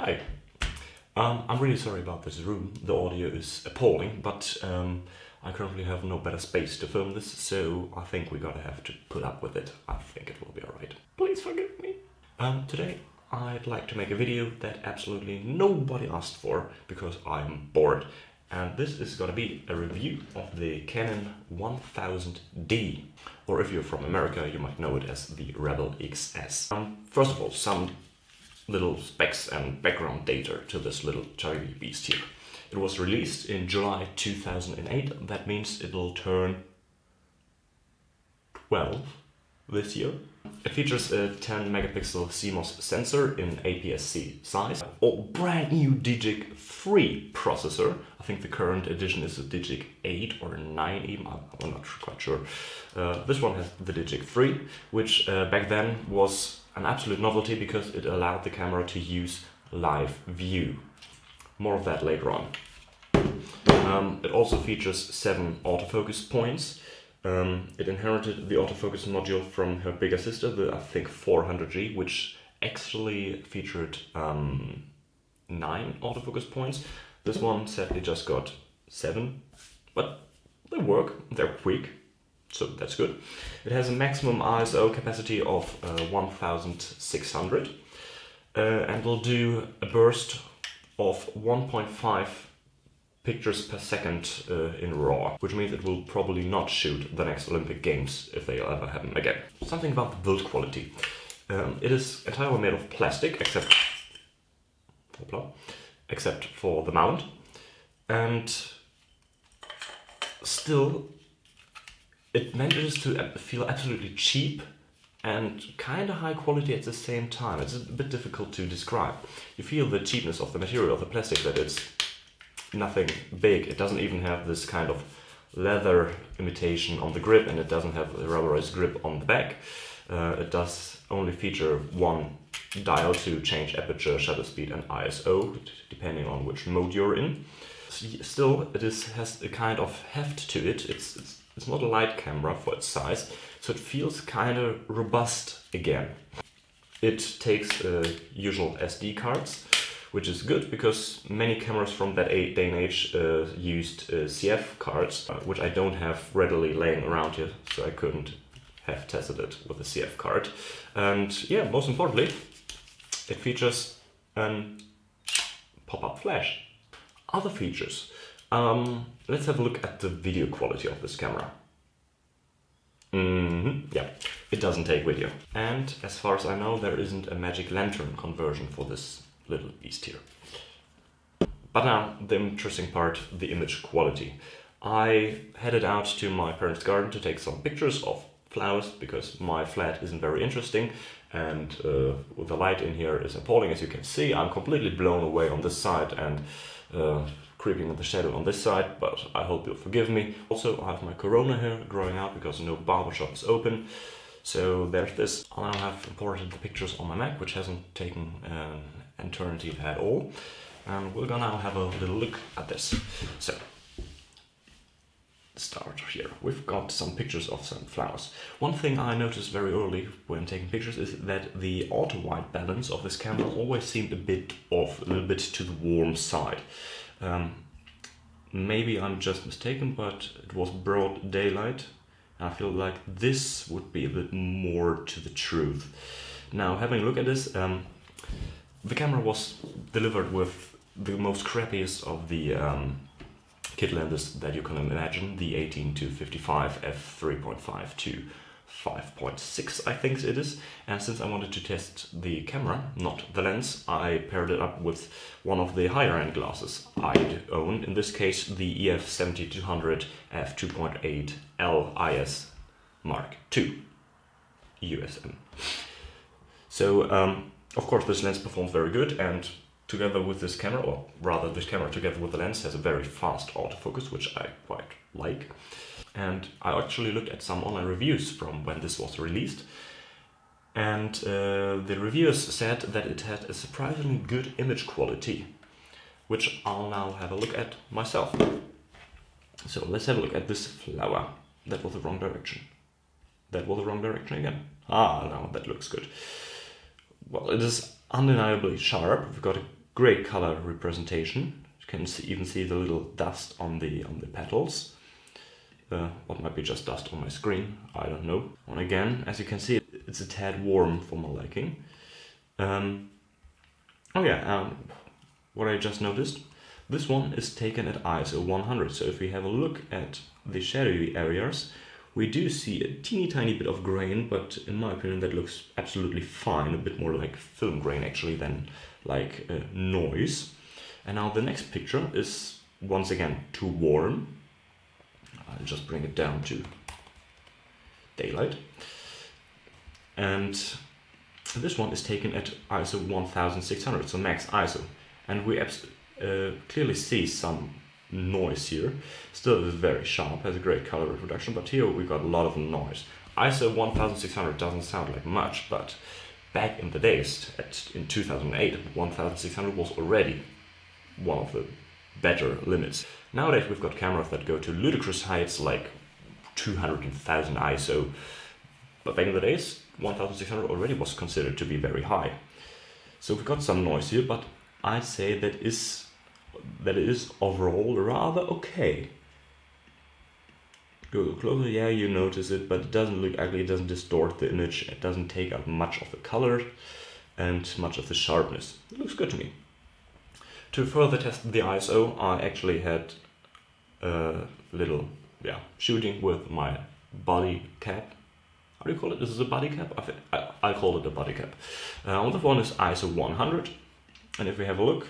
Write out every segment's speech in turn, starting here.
Hi. I'm really sorry about this room. The audio is appalling, but I currently have no better space to film this, so I think we're gonna have to put up with it. I think it will be alright. Please forgive me. Today I'd like to make a video that absolutely nobody asked for because I'm bored. And this is gonna be a review of the Canon 1000D, or if you're from America, you might know it as the Rebel XS. First of all, some little specs and background data to this little tiny beast here. It was released in July 2008. That means it'll turn 12 this year. It features a 10 megapixel CMOS sensor in APS-C size, a brand new Digic 3 processor. I think the current edition is a Digic 8 or 9 even, I'm not quite sure. This one has the Digic 3, which back then was an absolute novelty because it allowed the camera to use live view. More of that later on. It also features 7 autofocus points. It inherited the autofocus module from her bigger sister, the I think 400G, which actually featured 9 autofocus points. This one sadly just got 7, but they work, they're quick, so that's good. It has a maximum ISO capacity of 1600 and will do a burst of 1.5 pictures per second in RAW, which means it will probably not shoot the next Olympic Games if they ever happen again. Something about the build quality. It is entirely made of plastic except for the mount, and still it manages to feel absolutely cheap and kind of high quality at the same time. It's a bit difficult to describe. You feel the cheapness of the material, of the plastic, that it's nothing big. It doesn't even have this kind of leather imitation on the grip, and it doesn't have a rubberized grip on the back. It does only feature one dial to change aperture, shutter speed and ISO, depending on which mode you're in. Still, it has a kind of heft to it. It's not a light camera for its size, so it feels kind of robust again. It takes usual SD cards, which is good because many cameras from that day and age used CF cards, which I don't have readily laying around here, so I couldn't have tested it with a CF card. And yeah, most importantly, it features a pop-up flash. Other features. Let's have a look at the video quality of this camera. Yeah, it doesn't take video. And as far as I know, there isn't a magic lantern conversion for this little beast here. But now, the interesting part, the image quality. I headed out to my parents' garden to take some pictures of flowers because my flat isn't very interesting, and the light in here is appalling, as you can see. I'm completely blown away on this side and creeping in the shadow on this side, but I hope you'll forgive me. Also, I have my corona hair growing out because no barbershop is open. So there's this. I now have imported the pictures on my Mac, which hasn't taken an eternity at all. And we're gonna now have a little look at this. So, start here. We've got some pictures of some flowers. One thing I noticed very early when taking pictures is that the auto-white balance of this camera always seemed a bit off, a little bit to the warm side. Maybe I'm just mistaken, but it was broad daylight. I feel like this would be a bit more to the truth. Now, having a look at this, the camera was delivered with the most crappiest of the kit lenses that you can imagine, the 18-55 f3.5 to 5.6, I think it is. And since I wanted to test the camera, not the lens, I paired it up with one of the higher end glasses I own, in this case the EF 7200 f2.8 LIS Mark II USM. So of course this lens performs very good, and together with this camera, or rather this camera together with the lens, has a very fast autofocus, which I quite like. And I actually looked at some online reviews from when this was released, and the reviewers said that it had a surprisingly good image quality, which I'll now have a look at myself. So let's have a look at this flower. That was the wrong direction. That was the wrong direction again. Ah, now that looks good. Well, it is undeniably sharp. We've got a great color representation. You can even see the little dust on the petals. What might be just dust on my screen, I don't know. And again, as you can see, it's a tad warm for my liking. What I just noticed, this one is taken at ISO 100. So if we have a look at the shadowy areas, we do see a teeny tiny bit of grain, but in my opinion that looks absolutely fine, a bit more like film grain actually than like noise. And now the next picture is once again too warm. I'll just bring it down to daylight. And this one is taken at ISO 1600, so max ISO. And we clearly see some noise here. Still, it is very sharp, has a great color reproduction, but here we got a lot of noise. ISO 1600 doesn't sound like much, but back in the days, in 2008, 1600 was already one of the better limits. Nowadays we've got cameras that go to ludicrous heights like 200,000 ISO, but back in the days 1600 already was considered to be very high. So we've got some noise here, but I'd say that it is overall rather okay. Go closer, yeah, you notice it, but it doesn't look ugly, it doesn't distort the image, it doesn't take out much of the color and much of the sharpness. It looks good to me. To further test the ISO, I actually had a little shooting with my body cap. How do you call it? This is a body cap? I call it a body cap. On this one is ISO 100, and if we have a look,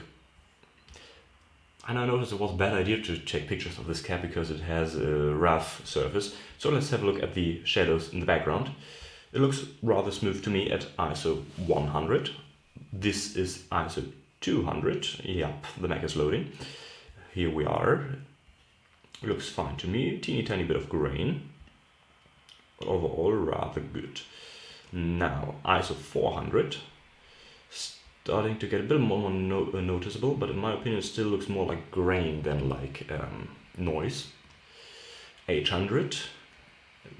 and I noticed it was a bad idea to take pictures of this cap because it has a rough surface. So let's have a look at the shadows in the background. It looks rather smooth to me at ISO 100. This is ISO 200. Yep, the Mac is loading. Here we are. It looks fine to me. Teeny tiny bit of grain, but overall rather good. Now ISO 400. Starting to get a bit more noticeable, but in my opinion it still looks more like grain than like noise. 800.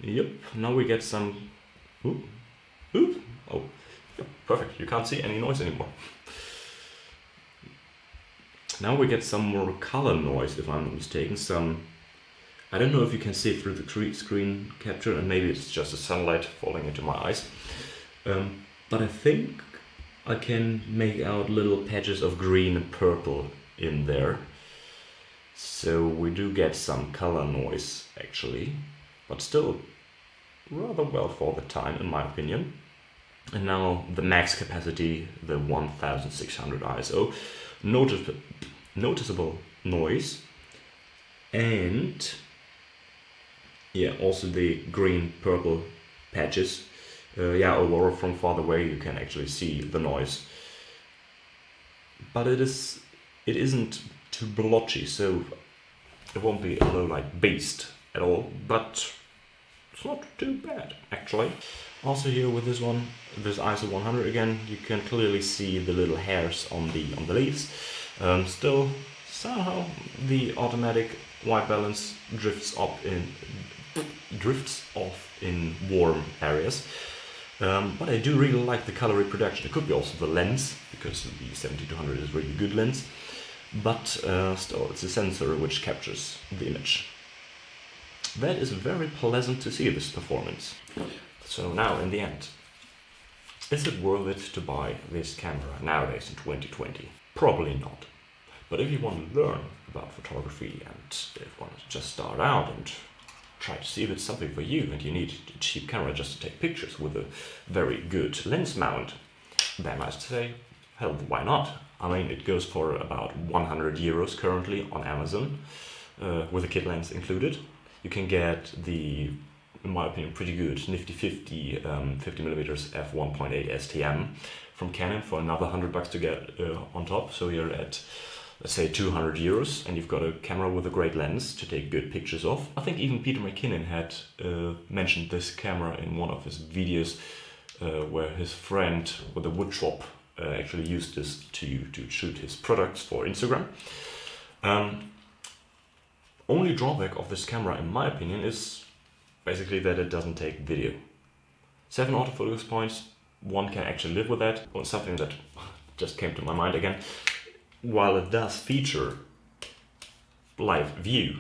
Yep, now we get some... Oh, yep, perfect, you can't see any noise anymore. Now we get some more color noise, if I'm not mistaken. I don't know if you can see through the screen capture, and maybe it's just the sunlight falling into my eyes. But I think I can make out little patches of green and purple in there. So we do get some color noise actually, but still rather well for the time in my opinion. And now the max capacity, the 1600 ISO, noticeable noise, and also the green purple patches. Overall from farther away you can actually see the noise, but it isn't too blotchy, so it won't be a low light beast at all, but it's not too bad actually. Also here with this one, this ISO 100 again, you can clearly see the little hairs on the leaves. Still somehow the automatic white balance drifts off in warm areas. But I do really like the color reproduction. It could be also the lens, because the 70-200 is a really good lens, but still it's a sensor which captures the image. That is very pleasant to see, this performance. So now in the end, is it worth it to buy this camera nowadays in 2020? Probably not. But if you want to learn about photography and if you want to just start out and try to see if it's something for you and you need a cheap camera just to take pictures with a very good lens mount, then I say, hell, why not? I mean, it goes for about 100 euros currently on Amazon, with a kit lens included. You can get the, in my opinion, pretty good nifty 50mm f1.8 STM from Canon for another $100 to get on top. So you're at, let's say, 200 euros, and you've got a camera with a great lens to take good pictures of. I think even Peter McKinnon had mentioned this camera in one of his videos, where his friend with a wood shop actually used this to shoot his products for Instagram. Only drawback of this camera, in my opinion, is basically that it doesn't take video. 7 autofocus points, one can actually live with that. Or something that just came to my mind again. while it does feature live view,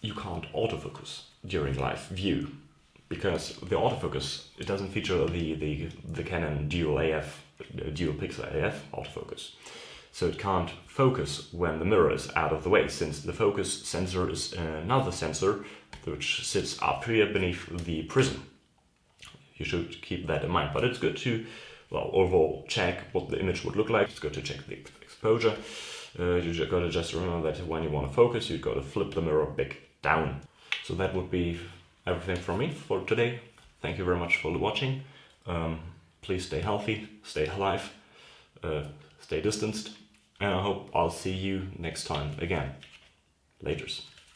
you can't autofocus during live view, because the autofocus, it doesn't feature the Canon dual pixel AF autofocus. So it can't focus when the mirror is out of the way, since the focus sensor is another sensor which sits up here beneath the prism. You should keep that in mind, but it's good to, well, overall check what the image would look like. It's good to check the exposure. You gotta just remember that when you want to focus, you gotta flip the mirror back down. So that would be everything from me for today. Thank you very much for watching. Please stay healthy, stay alive, stay distanced, and I hope I'll see you next time again. Laters.